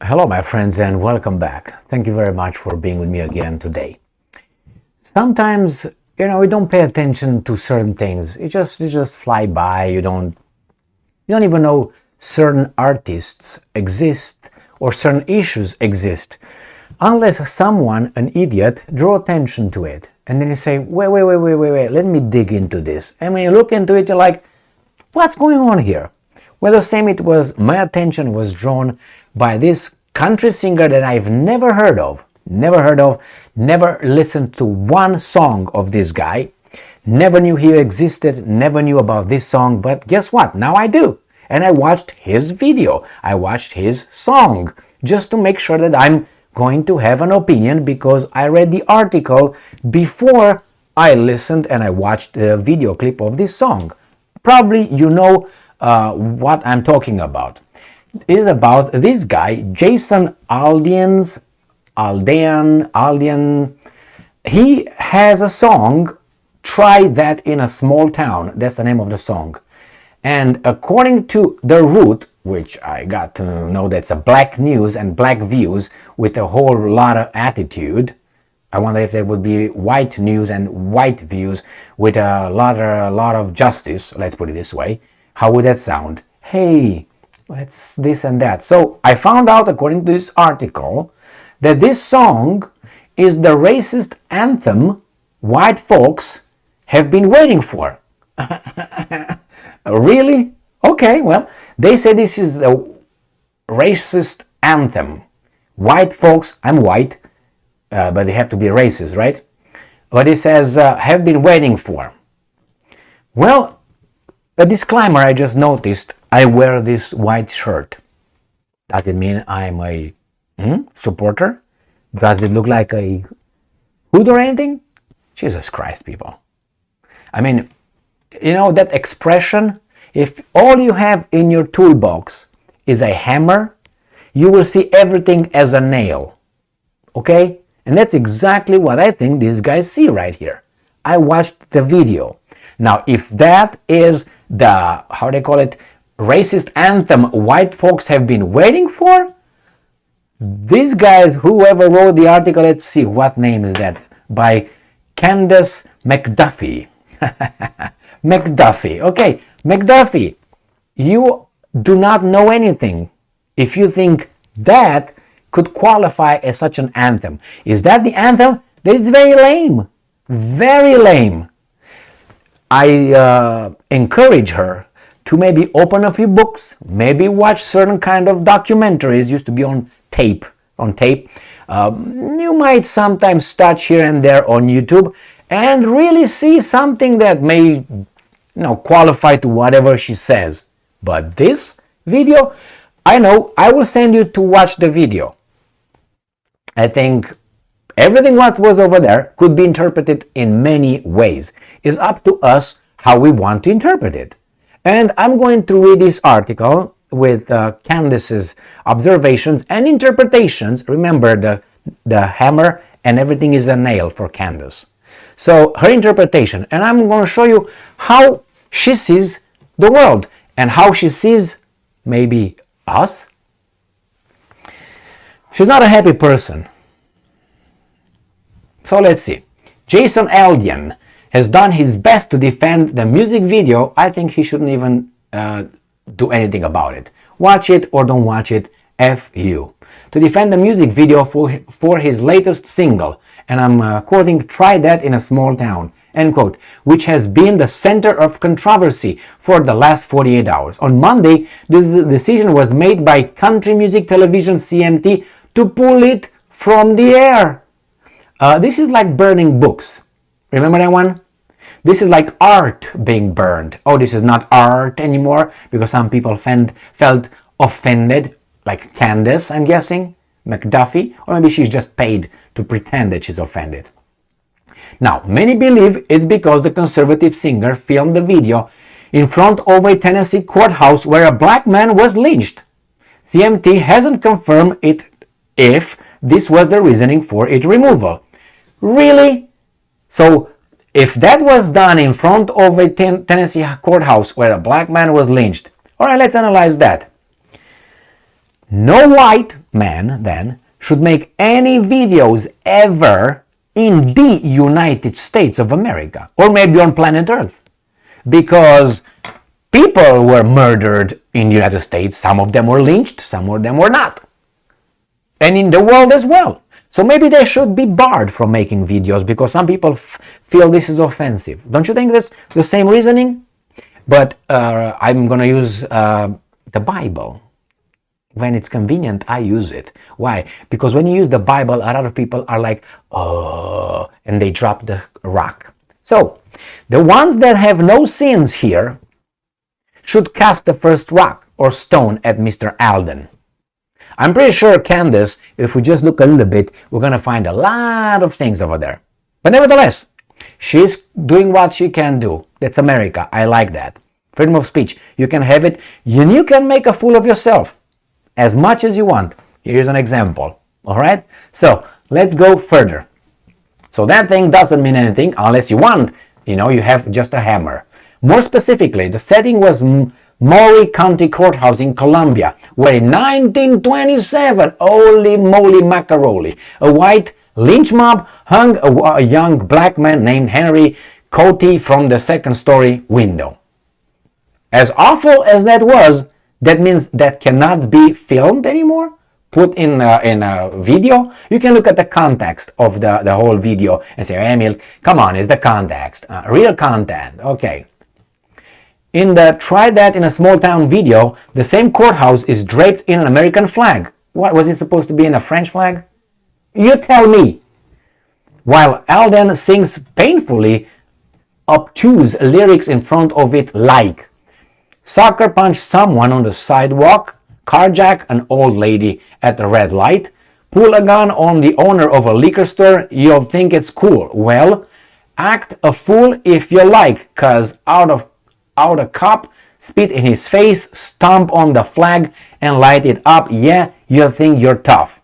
Hello, my friends, and welcome back. Thank you very much for being with me again today. Sometimes, we don't pay attention to certain things. It just fly by. You don't even know certain artists exist or certain issues exist unless someone, an idiot, draw attention to it. And then you say, wait, let me dig into this. And when you look into it, you're like, what's going on here? Well, the same it was, my attention was drawn by this country singer that I've never heard of, never listened to one song of this guy, never knew he existed, never knew about this song, but guess what? Now I do. And I watched his video, I watched his song, just to make sure that I'm going to have an opinion because I read the article before I listened and I watched the video clip of this song. Probably you know what I'm talking about. It is about this guy, Jason Aldean. He has a song, Try That in a Small Town. That's the name of the song. And according to The Root, which I got to know that's a black news and black views with a whole lot of attitude. I wonder if there would be white news and white views with a lot of justice, let's put it this way. How would that sound? Hey, it's this and that. So I found out, according to this article, that this song is the racist anthem white folks have been waiting for. Really? Okay, well, they say this is the racist anthem. White folks, I'm white, but they have to be racist, right? But it says, have been waiting for. Well, a disclaimer I just noticed, I wear this white shirt. Does it mean I'm a supporter? Does it look like a hood or anything? Jesus Christ, people. I mean, that expression, if all you have in your toolbox is a hammer, you will see everything as a nail. Okay? And that's exactly what I think these guys see right here. I watched the video. Now, if that is the, racist anthem white folks have been waiting for, these guys, whoever wrote the article, let's see, what name is that? By Candace McDuffie. McDuffie. Okay, McDuffie, you do not know anything if you think that could qualify as such an anthem. Is that the anthem? That is very lame. Very lame. I encourage her to maybe open a few books, maybe watch certain kind of documentaries, used to be on tape. You might sometimes touch here and there on YouTube and really see something that may qualify to whatever she says. But this video, I know, I will send you to watch the video. I think everything what was over there could be interpreted in many ways. It's up to us how we want to interpret it. And I'm going to read this article with Candace's observations and interpretations. Remember, the hammer and everything is a nail for Candace. So her interpretation, and I'm going to show you how she sees the world and how she sees maybe us. She's not a happy person. So let's see. Jason Aldean has done his best to defend the music video. I think he shouldn't even do anything about it. Watch it or don't watch it, F you. To defend the music video for his latest single, and I'm quoting, Try That in a Small Town, end quote, which has been the center of controversy for the last 48 hours. On Monday, the decision was made by country music television CMT to pull it from the air. This is like burning books. Remember that one? This is like art being burned. Oh, this is not art anymore because some people felt offended, like Candace, I'm guessing, McDuffie, or maybe she's just paid to pretend that she's offended. Now, many believe it's because the conservative singer filmed the video in front of a Tennessee courthouse where a black man was lynched. CMT hasn't confirmed it if this was the reasoning for its removal. Really? So, if that was done in front of a Tennessee courthouse where a black man was lynched, all right, let's analyze that. No white man then should make any videos ever in the United States of America, or maybe on planet Earth, because people were murdered in the United States. Some of them were lynched, some of them were not, and in the world as well. So maybe they should be barred from making videos because some people feel this is offensive. Don't you think that's the same reasoning? But I'm going to use the Bible. When it's convenient, I use it. Why? Because when you use the Bible, a lot of people are like, oh, and they drop the rock. So, the ones that have no sins here should cast the first rock or stone at Mr. Aldean. I'm pretty sure Candace, if we just look a little bit, we're going to find a lot of things over there. But nevertheless, she's doing what she can do. That's America. I like that. Freedom of speech. You can have it. You can make a fool of yourself as much as you want. Here's an example. All right? So, let's go further. So that thing doesn't mean anything unless you want. You have just a hammer. More specifically, the setting was Maury County Courthouse in Columbia, where in 1927, holy moly macaroni, a white lynch mob hung a young black man named Henry Cote from the second-story window. As awful as that was, that means that cannot be filmed anymore, put in a video. You can look at the context of the whole video and say, Emil, come on, it's the context, real content, okay. In the Try That in a Small Town video, the same courthouse is draped in an American flag. What, was it supposed to be in a French flag? You tell me. While Aldean sings painfully obtuse lyrics in front of it like, sucker punch someone on the sidewalk, carjack an old lady at a red light, pull a gun on the owner of a liquor store, you'll think it's cool. Well, act a fool if you like, cause out a cop, spit in his face, stomp on the flag, and light it up. Yeah, you think you're tough.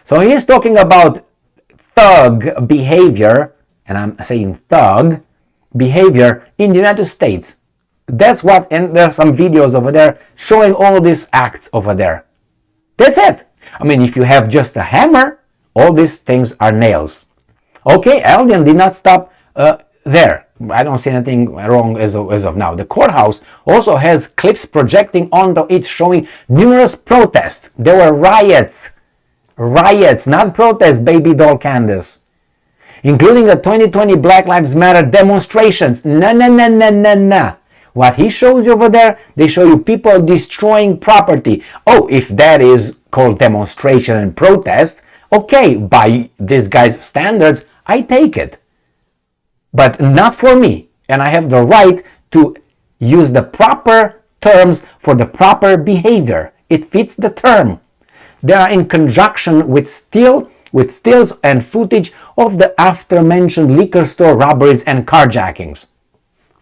So he's talking about thug behavior, and I'm saying thug behavior in the United States. That's what, and there's some videos over there showing all these acts over there. That's it. I mean, if you have just a hammer, all these things are nails. Okay, Aldean did not stop there. I don't see anything wrong as of now. The courthouse also has clips projecting onto it showing numerous protests. There were riots. Riots, not protests, baby doll Candace. Including the 2020 Black Lives Matter demonstrations. No. What he shows you over there, they show you people destroying property. Oh, if that is called demonstration and protest, okay, by this guy's standards, I take it. But not for me. And I have the right to use the proper terms for the proper behavior. It fits the term. They are in conjunction with stills and footage of the after-mentioned liquor store robberies and carjackings.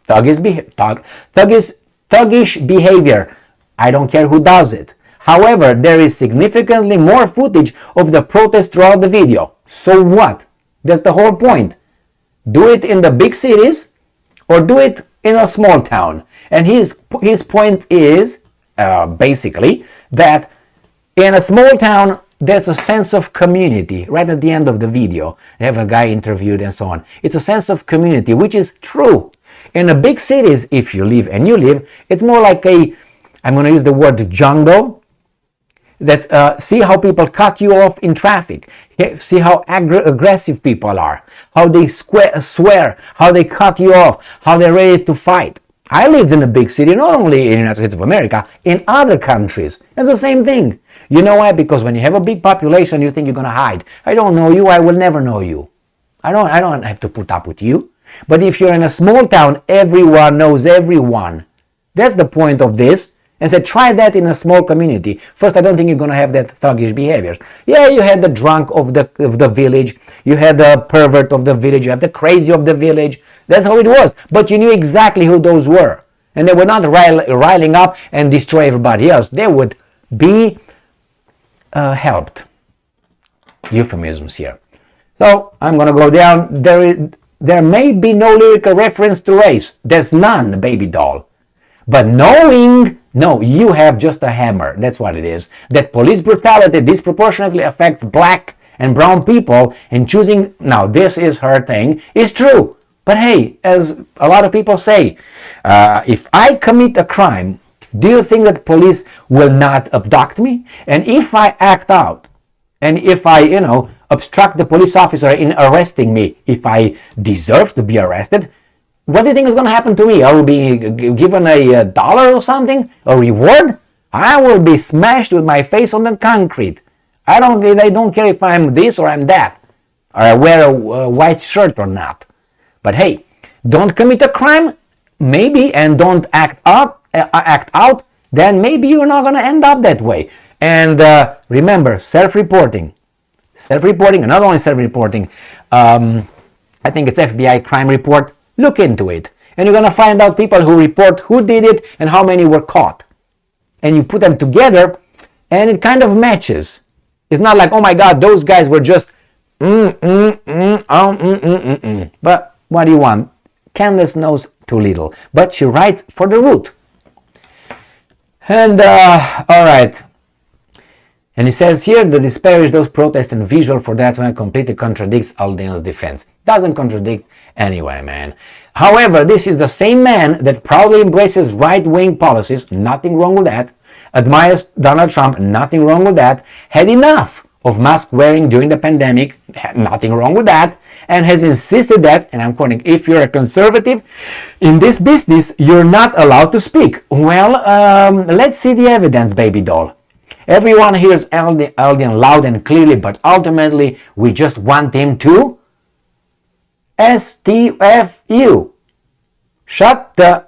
Thuggish behavior. I don't care who does it. However, there is significantly more footage of the protest throughout the video. So what? That's the whole point. Do it in the big cities or do it in a small town. And his point is basically that in a small town there's a sense of community. Right at the end of the video, they have a guy interviewed and so on. It's a sense of community, which is true. In the big cities, if you live and you live, it's more like I'm going to use the word jungle. That see how people cut you off in traffic. See how aggressive people are. How they swear. How they cut you off. How they're ready to fight. I lived in a big city, not only in the United States of America, in other countries. It's the same thing. You know why? Because when you have a big population, you think you're going to hide. I don't know you. I will never know you. I don't have to put up with you. But if you're in a small town, everyone knows everyone. That's the point of this. And said, try that in a small community. First, I don't think you're going to have that thuggish behaviors. Yeah, you had the drunk of the village. You had the pervert of the village. You have the crazy of the village. That's how it was. But you knew exactly who those were. And they were not riling up and destroy everybody else. They would be helped. Euphemisms here. So, I'm going to go down. There may be no lyrical reference to race. There's none, baby doll. But knowing No, you have just a hammer. That's what it is. That police brutality disproportionately affects black and brown people, and choosing, now this is her thing, is true. But hey, as a lot of people say, if I commit a crime, do you think that police will not abduct me? And if I act out, and if I, obstruct the police officer in arresting me, if I deserve to be arrested, what do you think is going to happen to me? I will be given a dollar or something, a reward? I will be smashed with my face on the concrete. I don't care if I'm this or I'm that, or I wear a white shirt or not. But hey, don't commit a crime, maybe, and don't act out, then maybe you're not going to end up that way. And remember, self-reporting, and not only self-reporting, I think it's FBI crime report. Look into it, and you're going to find out people who report who did it and how many were caught. And you put them together, and it kind of matches. It's not like, oh my God, those guys were just But what do you want? Candace knows too little, but she writes for the root. And all right. And he says here, the disparage those protests and visual for that one completely contradicts Aldean's defense. Doesn't contradict anyway, man. However, this is the same man that proudly embraces right-wing policies, nothing wrong with that, admires Donald Trump, nothing wrong with that, had enough of mask wearing during the pandemic, nothing wrong with that, and has insisted that, and I'm quoting, if you're a conservative in this business, you're not allowed to speak. Well, let's see the evidence, baby doll. Everyone hears Aldean loud and clearly, but ultimately we just want him to STFU. Shut the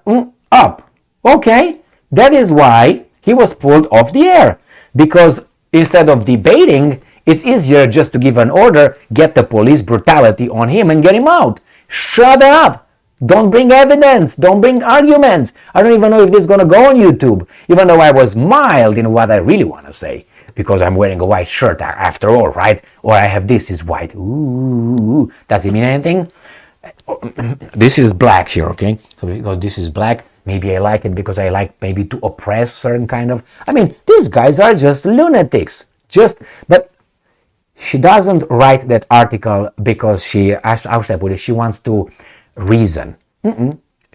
up. Okay, that is why he was pulled off the air. Because instead of debating, it's easier just to give an order, get the police brutality on him and get him out. Shut up. Don't bring evidence. Don't bring arguments. I don't even know if this is going to go on YouTube, even though I was mild in what I really want to say, because I'm wearing a white shirt after all, right? Or I have this is white. Ooh, does it mean anything? This is black here, okay? So because this is black, maybe I like it because I like maybe to oppress certain kind of... I mean, these guys are just lunatics. But she doesn't write that article because she wants to reason.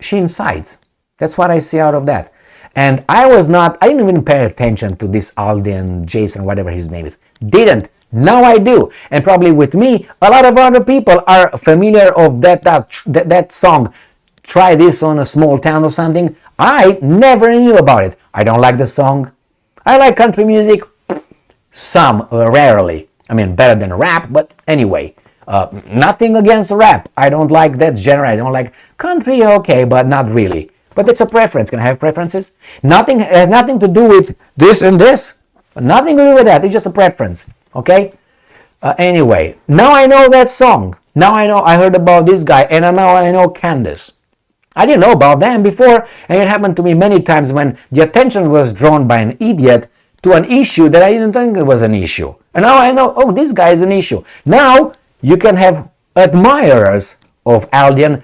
She incites. That's what I see out of that. And I didn't even pay attention to this Aldean, Jason, whatever his name is. Didn't. Now I do. And probably with me, a lot of other people are familiar of that song. Try this on a small town or something. I never knew about it. I don't like the song. I like country music. Some, rarely. I mean, better than rap, but anyway. Nothing against rap. I don't like that genre. I don't like country, okay, but not really. But it's a preference. Can I have preferences? Nothing has nothing to do with this and this. Nothing to do with that. It's just a preference. Okay? Anyway, now I know that song. Now I heard about this guy, and now I know Candace. I didn't know about them before, and it happened to me many times when the attention was drawn by an idiot to an issue that I didn't think it was an issue. And now I know, oh, this guy is an issue. Now you can have admirers of Aldean.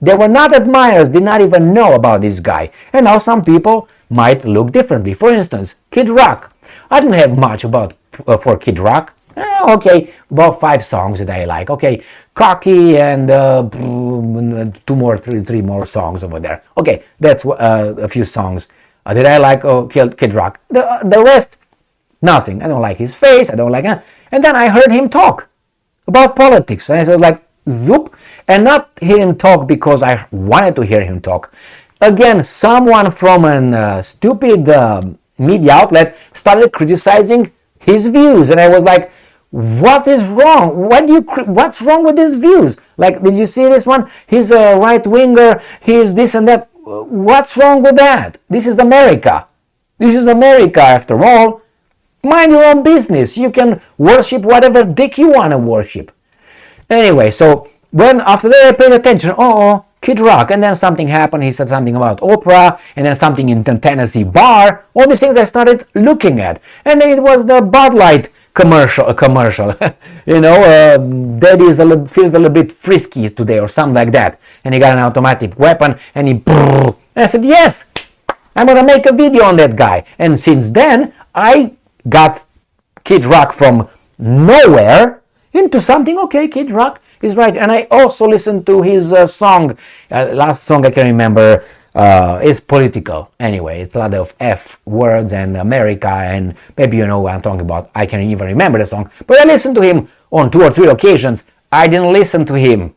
They were not admirers, did not even know about this guy. And now some people might look differently. For instance, Kid Rock. I didn't have much for Kid Rock. Okay, about 5 songs that I like. Okay, Cocky and three more songs over there. Okay, that's a few songs that I like. Kid Rock. The rest, nothing. I don't like his face. I don't like. And then I heard him talk about politics, and I was like, zoop, and not hear him talk because I wanted to hear him talk. Again, someone from a stupid media outlet started criticizing his views, and I was like, what is wrong? What's wrong with his views? Like, did you see this one? He's a right-winger, he's this and that. What's wrong with that? This is America. This is America, after all. Mind your own business. You can worship whatever dick you want to worship. Anyway, so when after that I paid attention, Kid Rock, and then something happened. He said something about Oprah, and then something in the Tennessee bar. All these things I started looking at, and then it was the Bud Light commercial. Daddy feels a little bit frisky today, or something like that. And he got an automatic weapon, and and I said yes. I'm gonna make a video on that guy. And since then, I got Kid Rock from nowhere into something. Okay, Kid Rock is right. And I also listened to his song. Last song I can remember is political. Anyway, it's a lot of F words and America, and maybe you know what I'm talking about. I can't even remember the song. But I listened to him on 2 or 3 occasions. I didn't listen to him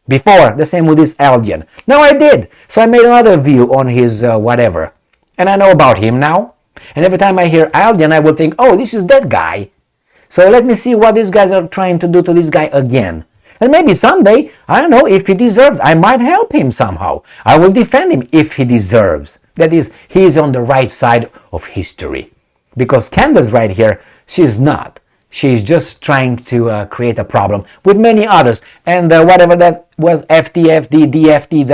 before. The same with this Aldean. Now I did. So I made another view on his whatever. And I know about him now. And every time I hear Aldean, I will think, oh, this is that guy. So let me see what these guys are trying to do to this guy again. And maybe someday, I don't know, if he deserves, I might help him somehow. I will defend him if he deserves. That is, he is on the right side of history. Because Candace right here, she's not. She's just trying to create a problem with many others. And whatever that was, FTFD, DFT,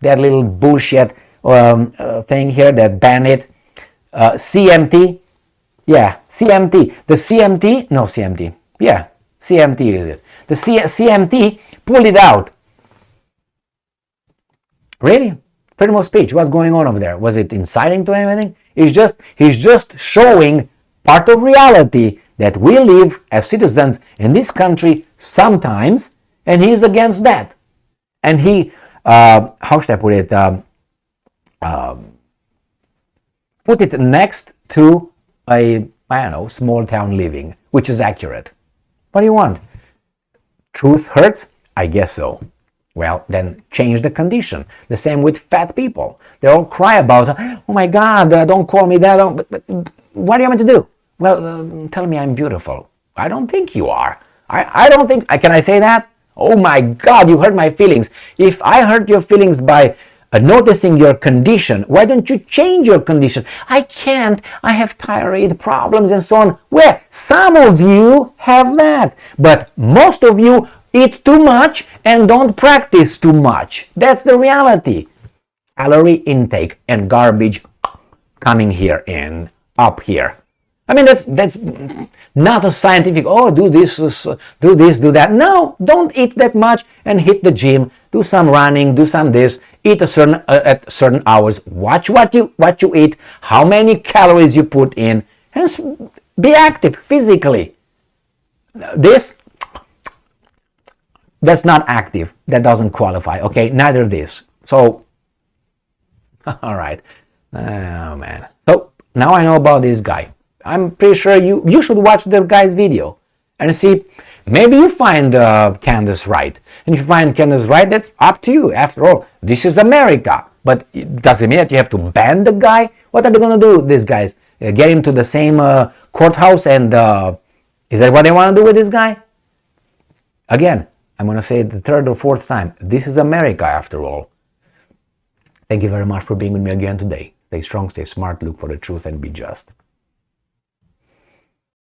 that little bullshit thing here that banned it. CMT. Yeah, CMT. The CMT, no CMT. Yeah, CMT is it. The CMT pulled it out. Really? Freedom of speech. What's going on over there? Was it inciting to anything? He's just showing part of reality that we live as citizens in this country sometimes, and he is against that. And he, how should I put it? Put it next to a, I don't know, small town living, which is accurate. What do you want? Truth hurts? I guess so. Well, then change the condition. The same with fat people. They all cry about, oh my God, don't call me that. But what do you want me to do? Well, tell me I'm beautiful. I don't think you are. I don't think, can I say that? Oh my God, you hurt my feelings. If I hurt your feelings by noticing your condition, why don't you change your condition? I can't. I have thyroid problems and so on. Well, some of you have that, but most of you eat too much and don't practice too much. That's the reality. Calorie intake and garbage coming here in, up here. I mean, that's not a scientific, oh, do this, do that. No, don't eat that much and hit the gym. Do some running, do some this. Eat at certain hours. Watch what you eat, how many calories you put in, and be active physically. That's not active. That doesn't qualify. Okay, neither this. So, all right. Oh man. So now I know about this guy. I'm pretty sure you should watch the guy's video and see. Maybe you find Candace right. And if you find Candace right, that's up to you. After all, this is America. But does it mean that you have to ban the guy? What are they going to do, these guys? Get him to the same courthouse and is that what they want to do with this guy? Again, I'm going to say it the 3rd or 4th time. This is America after all. Thank you very much for being with me again today. Stay strong, stay smart, look for the truth and be just.